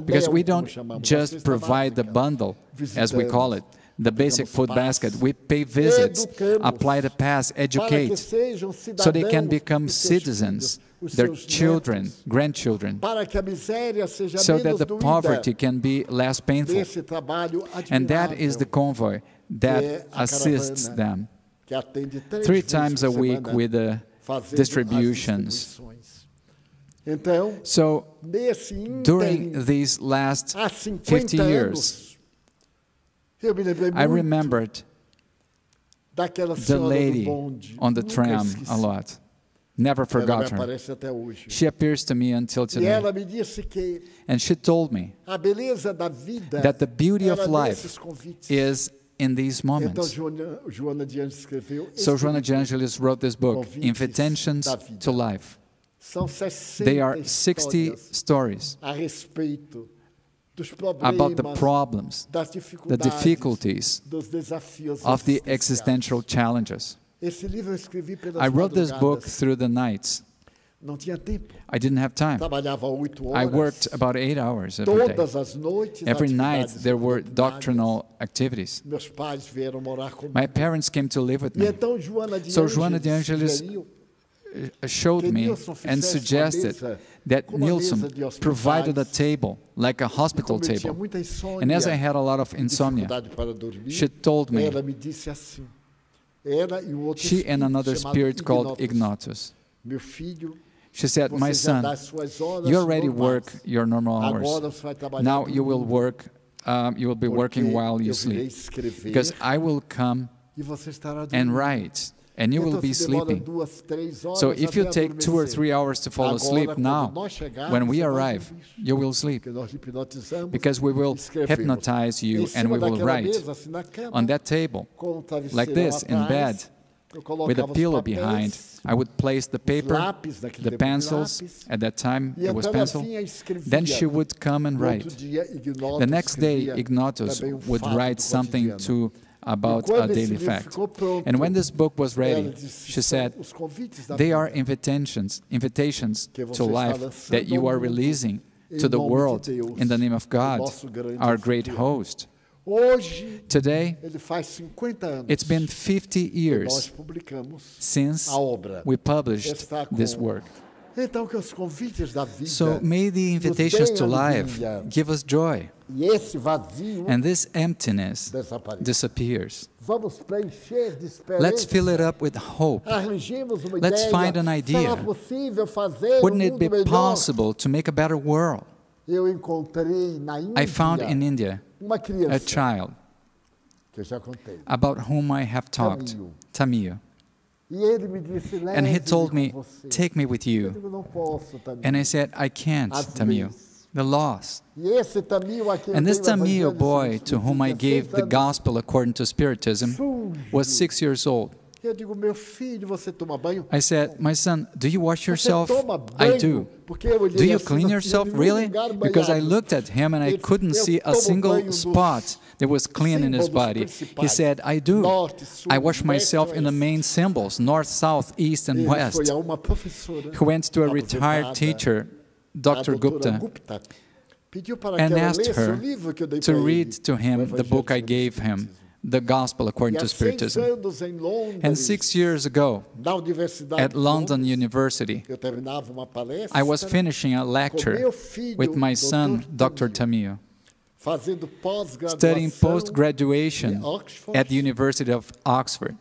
because we don't just provide the bundle, as we call it, the basic food basket. We pay visits, apply the pass, educate, so they can become citizens, their children, grandchildren, so that the poverty can be less painful. And that is the convoy that assists them 3 times a week with the distributions. So, during these last 50 years, I remembered the lady on the tram a lot. Never forgot her. She appears to me until today. And she told me that the beauty of life is in these moments. So Joana de Angelis wrote this book, Invitations to Life. They are 60 stories about the problems, the difficulties of the existential challenges. I wrote this book through the nights, Não tinha tempo. I didn't have time. Trabalhava 8 horas. I worked about 8 hours every day. Todas as noites, Every night atividades there were doutrinárias. doctrinal activities. Meus pais vieram morar comigo. My parents came to live with E me. então Joana de So Joana de Angelis sugeriu showed que me Nilson and fizesse uma suggested mesa, that como a mesa Nilson de hospitais. provided a table, like a hospital Como eu tinha table. muita insônia, And as I had a lot of insomnia, dificuldade para dormir, she told me, ela me disse assim. Ela e o outro she and espírito another chamado spirit called Ignotus. Ignotus. Meu filho, She said, você my já son, dá as suas horas you already normais. work your normal hours. Agora você vai trabalhar Now you will dormindo, work, you will be working porque while you eu virei sleep. escrever Because I will come e você estará and dormindo. write, and you will Então, be se demora sleeping. 2, 3 horas So if you até take 2 or adormecer. 3 hours to fall Agora, asleep quando now, nós chegarmos, when we você vai arrive, dormir. you will sleep. Porque nós hipnotizamos Because we will e escrevemos. hypnotize you Em and cima we will daquela write mesa, assim, na cama, on that table, com um travesseiro like this, in atrás, bed, eu with a colocava os pillow papéis, behind. I would place the paper, lápis, naquele the tempo de pencils. lápis, At that time, e it was então pencil. assim eu escrevia. Then she would come and No outro write. dia, Ignotus The next day, escrevia Ignotus também would fato write do something cotidiano. about E quando a esse daily livro fact. ficou pronto, And when this book was ela ready, disse, she said, "São os convites da they vida are invitations que você to está life lançando that you ao are mundo releasing em to the nome de world Deus, in the name of o God, nosso grande our great anfitrião." host. Hoje, Today, ele faz 50 anos it's been 50 que nós years publicamos since a obra. we published Está com- this work. Então, que os convites da vida So may the nos invitations deem to life alegria, give us joy, e esse vazio and this emptiness desapareça. disappears. Vamos preencher de esperança. Let's fill it up with hope. Arranjemos uma Let's ideia. find an idea. Será possível fazer Wouldn't it mundo be melhor? possible to make a better world? Eu encontrei na Índia I found in India uma a criança child que eu já contei. about whom I have talked, Caminho. Tamio. E ele me disse, And he leve-me told me, com você. take me with Eu you. digo, não posso, Tamio. And I said, I can't, Às Tamio. vezes. The loss. E esse Tamio a quem eu And this dei o Tamio evangelho boy segundo to whom I tinha gave 6 the anos. gospel according to Spiritism was 6 years old. Eu digo, meu filho, você toma banho? I said, my son, do you wash Você yourself? toma I banho? do. Porque eu olhei Do you assim, clean não tinha yourself nenhum really? lugar Because I banhado. looked at him and I Ele- couldn't eu see a tomo single banho dos spot that was clean in his símbolos body. He principais. said, I do. Norte, sul, I wash leste, myself in the oeste. main symbols, north, south, east, and Ele west. foi a uma professora He went to a retired aposentada, teacher, a Dr. doutora Gupta, pediu para and que ela asked lesse o her livro que eu dei to para read ele, to o him the book I Evangelho gave him, segundo the gospel E according to há 6 Spiritism. anos em Londres, And 6 years ago, na Universidade at de London Londres, University, eu terminava uma palestra I was finishing a com lecture meu filho, with my son, Dr. Tamio, fazendo studying pós-graduação post-graduation em Oxford, at the University of Oxford,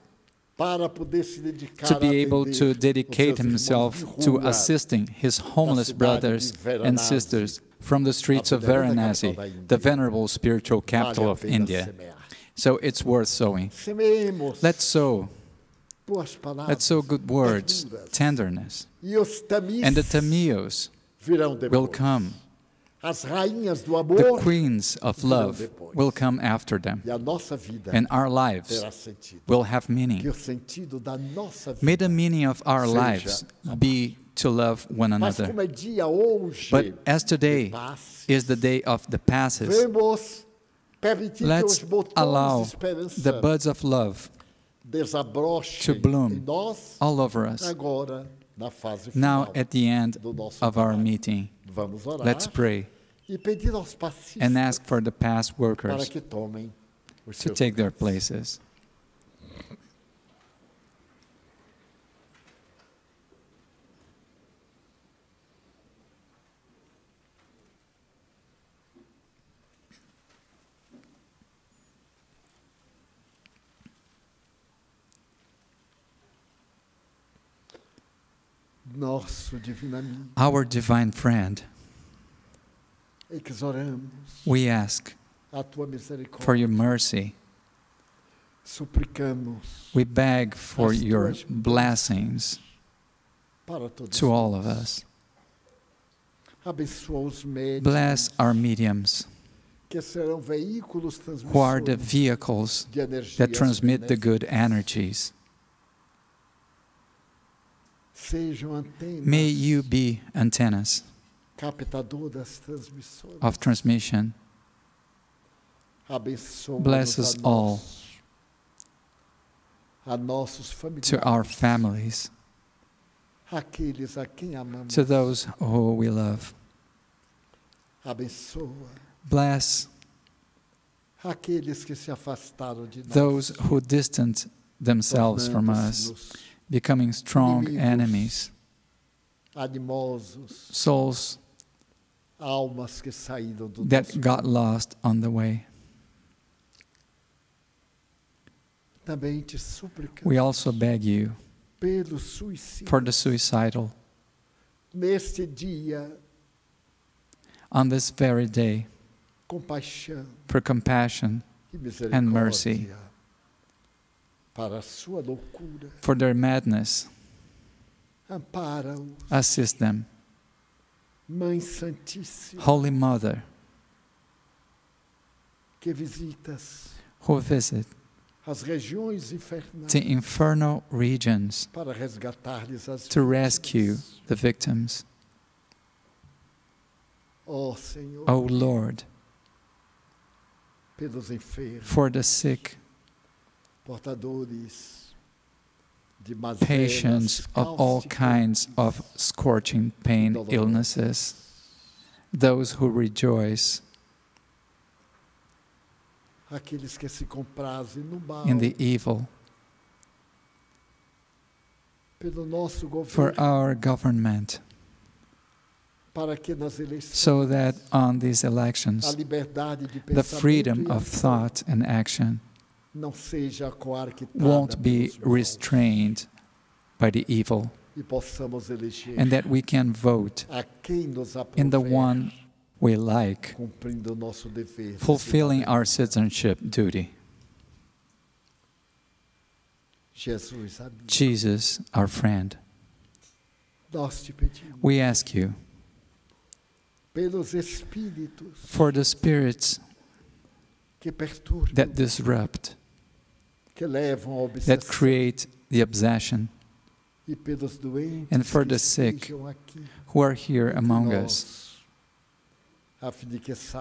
para poder se dedicar to a be able atender to os dedicate seus himself irmãos de to rua. assisting his homeless cidade brothers de and Varanasi, sisters from the streets a of poderosa Varanasi, capital da Índia. the venerable spiritual capital Vale a of pena India. semear. So it's worth sowing. Semeemos Let's sow. boas palavras, Let's sow good words, ternuras. tenderness. E os tamis And the Tamios virão depois. will come. As rainhas do The amor queens of love will come after them. e a nossa vida And our lives terá sentido. will have Que meaning. o sentido da nossa vida. May the meaning of our Seja lives be to love one Mas another. como é dia hoje But as today de paz, is the day of the passes, vamos permitir que os let's botões allow de esperança the buds of love desabrochem to bloom em nós all over us agora na fase now final at the end do nosso of our trabalho. meeting. Vamos orar Let's pray e pedir aos passistas and ask for the past para workers que tomem os to seus take their lugares. places. Nosso divino amigo, Our divine friend, exoramos we ask a tua misericórdia. for your mercy. Suplicamos We beg for As your tuas blessings para todos to all nós. of us. Abençoa os médicos Bless our mediums, que serão veículos who are the transmissores vehicles de energia that transmit the good energies. Sejam antenas May you be antennas captadoras transmissoras. of transmission. Abençoa Bless us all, a nossos to our familiares, families, to those who we love. Bless those who distant themselves from us, becoming strong enemies, souls that got lost on the way. We also beg you for the suicidal. On this very day, for compassion and mercy, for their madness, assist them. Holy Mother, who visit the infernal regions to rescue the victims. O Lord, for the sick, patients of all kinds of scorching pain illnesses, those who rejoice in the evil, for our government, so that on these elections the freedom of thought and action won't be restrained by the evil, and that we can vote in the one we like, fulfilling our citizenship duty. Jesus, our friend, we ask you for the spirits that disrupt, that create the obsession, and for the sick who are here among us,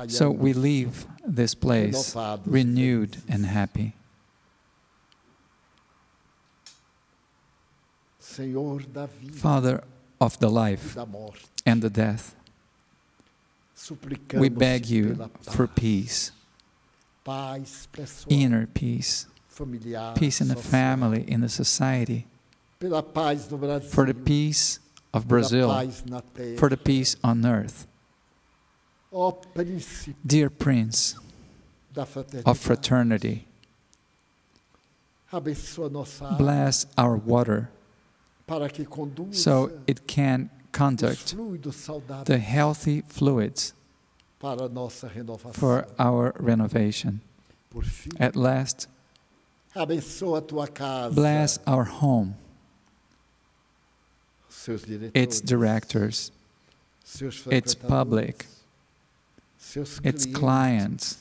so we leave this place renewed and happy. Father of the life and the death, we beg you for peace, inner peace, peace in the family, in the society, for the peace of Brazil, for the peace on earth. Dear Prince of Fraternity, bless our water so it can conduct the healthy fluids for our renovation. At last, bless our home, its directors, its public, its clients,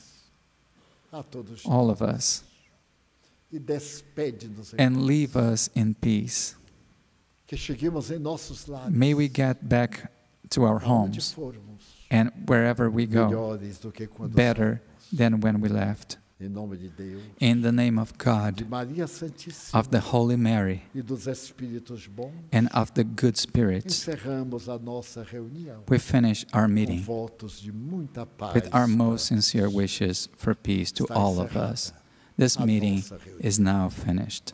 all of us, and leave us in peace. May we get back to our homes and wherever we go better than when we left. In the name of God, of the Holy Mary, and of the good spirits, we finish our meeting with our most sincere wishes for peace to all of us. This meeting is now finished.